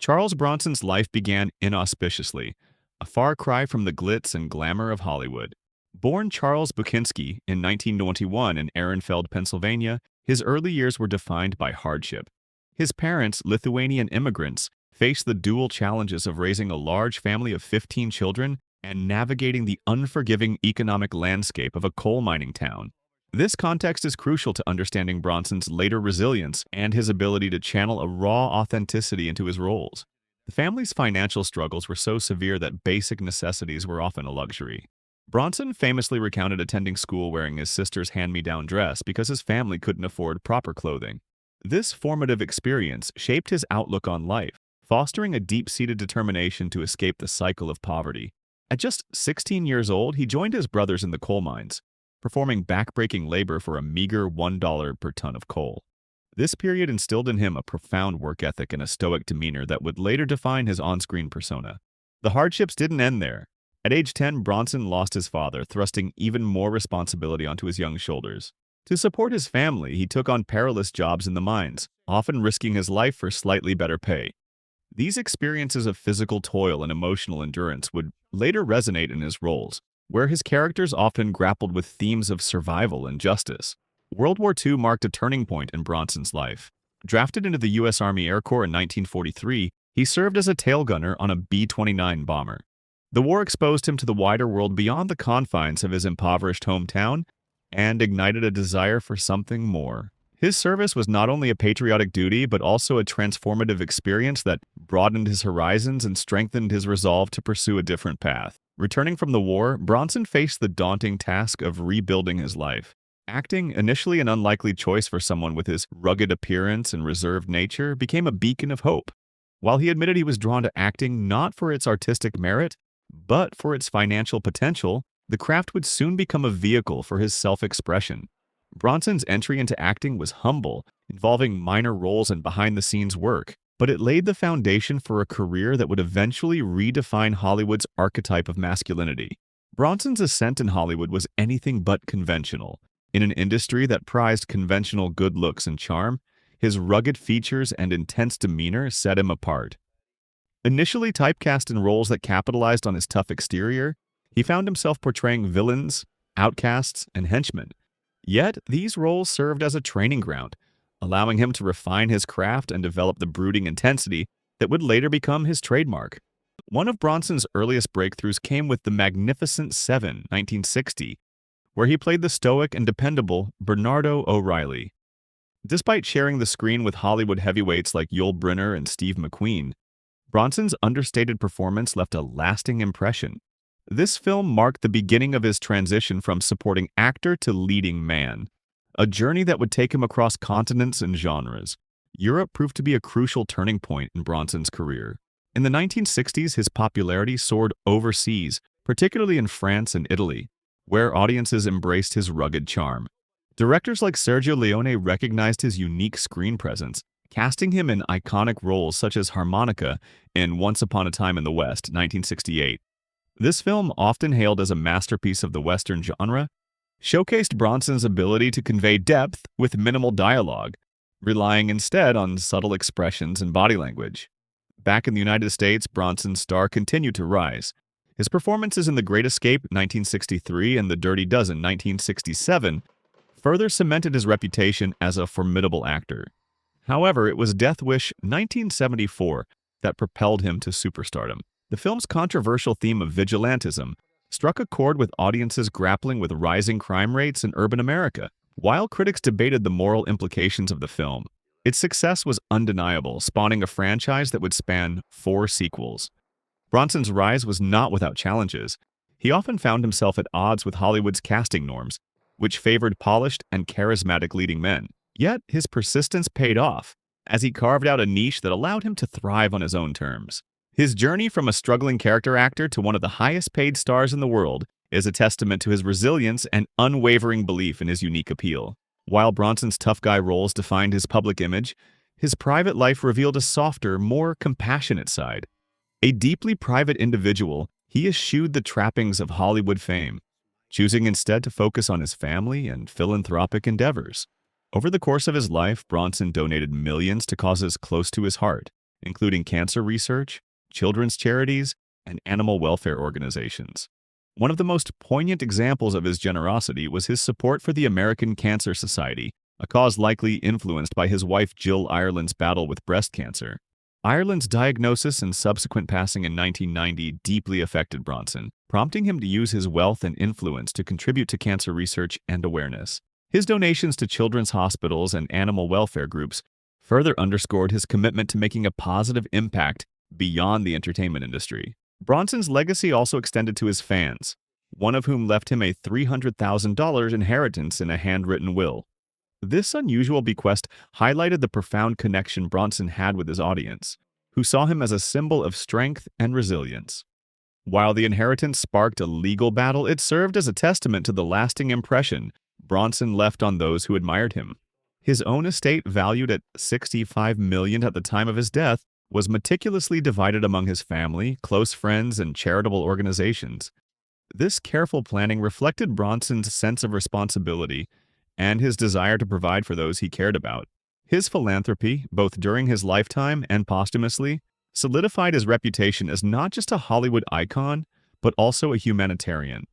Charles Bronson's life began inauspiciously, a far cry from the glitz and glamour of Hollywood. Born Charles Buchinski in 1921 in Ehrenfeld, Pennsylvania, his early years were defined by hardship. His parents, Lithuanian immigrants, faced the dual challenges of raising a large family of 15 children and navigating the unforgiving economic landscape of a coal mining town. This context is crucial to understanding Bronson's later resilience and his ability to channel a raw authenticity into his roles. The family's financial struggles were so severe that basic necessities were often a luxury. Bronson famously recounted attending school wearing his sister's hand-me-down dress because his family couldn't afford proper clothing. This formative experience shaped his outlook on life, fostering a deep-seated determination to escape the cycle of poverty. At just 16 years old, he joined his brothers in the coal mines, performing backbreaking labor for a meager $1 per ton of coal. This period instilled in him a profound work ethic and a stoic demeanor that would later define his on-screen persona. The hardships didn't end there. At age 10, Bronson lost his father, thrusting even more responsibility onto his young shoulders. To support his family, he took on perilous jobs in the mines, often risking his life for slightly better pay. These experiences of physical toil and emotional endurance would later resonate in his roles, where his characters often grappled with themes of survival and justice. World War II marked a turning point in Bronson's life. Drafted into the U.S. Army Air Corps in 1943, he served as a tail gunner on a B-29 bomber. The war exposed him to the wider world beyond the confines of his impoverished hometown and ignited a desire for something more. His service was not only a patriotic duty, but also a transformative experience that broadened his horizons and strengthened his resolve to pursue a different path. Returning from the war, Bronson faced the daunting task of rebuilding his life. Acting, initially an unlikely choice for someone with his rugged appearance and reserved nature, became a beacon of hope. While he admitted he was drawn to acting not for its artistic merit, but for its financial potential, the craft would soon become a vehicle for his self-expression. Bronson's entry into acting was humble, involving minor roles and behind-the-scenes work, but it laid the foundation for a career that would eventually redefine Hollywood's archetype of masculinity. Bronson's ascent in Hollywood was anything but conventional. In an industry that prized conventional good looks and charm, his rugged features and intense demeanor set him apart. Initially typecast in roles that capitalized on his tough exterior, he found himself portraying villains, outcasts, and henchmen. Yet, these roles served as a training ground, allowing him to refine his craft and develop the brooding intensity that would later become his trademark. One of Bronson's earliest breakthroughs came with The Magnificent Seven, 1960, where he played the stoic and dependable Bernardo O'Reilly. Despite sharing the screen with Hollywood heavyweights like Yul Brynner and Steve McQueen, Bronson's understated performance left a lasting impression. This film marked the beginning of his transition from supporting actor to leading man, a journey that would take him across continents and genres. Europe proved to be a crucial turning point in Bronson's career. In the 1960s, his popularity soared overseas, particularly in France and Italy, where audiences embraced his rugged charm. Directors like Sergio Leone recognized his unique screen presence, casting him in iconic roles such as Harmonica in Once Upon a Time in the West, 1968. This film, often hailed as a masterpiece of the Western genre, showcased Bronson's ability to convey depth with minimal dialogue, relying instead on subtle expressions and body language. Back in the United States, Bronson's star continued to rise. His performances in The Great Escape, 1963, and The Dirty Dozen, 1967, further cemented his reputation as a formidable actor. However, it was Death Wish 1974 that propelled him to superstardom. The film's controversial theme of vigilantism struck a chord with audiences grappling with rising crime rates in urban America. While critics debated the moral implications of the film, its success was undeniable, spawning a franchise that would span 4 sequels. Bronson's rise was not without challenges. He often found himself at odds with Hollywood's casting norms, which favored polished and charismatic leading men. Yet, his persistence paid off, as he carved out a niche that allowed him to thrive on his own terms. His journey from a struggling character actor to one of the highest-paid stars in the world is a testament to his resilience and unwavering belief in his unique appeal. While Bronson's tough guy roles defined his public image, his private life revealed a softer, more compassionate side. A deeply private individual, he eschewed the trappings of Hollywood fame, choosing instead to focus on his family and philanthropic endeavors. Over the course of his life, Bronson donated millions to causes close to his heart, including cancer research, children's charities, and animal welfare organizations. One of the most poignant examples of his generosity was his support for the American Cancer Society, a cause likely influenced by his wife Jill Ireland's battle with breast cancer. Ireland's diagnosis and subsequent passing in 1990 deeply affected Bronson, prompting him to use his wealth and influence to contribute to cancer research and awareness. His donations to children's hospitals and animal welfare groups further underscored his commitment to making a positive impact beyond the entertainment industry. Bronson's legacy also extended to his fans, one of whom left him a $300,000 inheritance in a handwritten will. This unusual bequest highlighted the profound connection Bronson had with his audience, who saw him as a symbol of strength and resilience. While the inheritance sparked a legal battle, it served as a testament to the lasting impression Bronson left on those who admired him. His own estate, valued at $65 million at the time of his death, was meticulously divided among his family, close friends, and charitable organizations. This careful planning reflected Bronson's sense of responsibility and his desire to provide for those he cared about. His philanthropy, both during his lifetime and posthumously, solidified his reputation as not just a Hollywood icon, but also a humanitarian.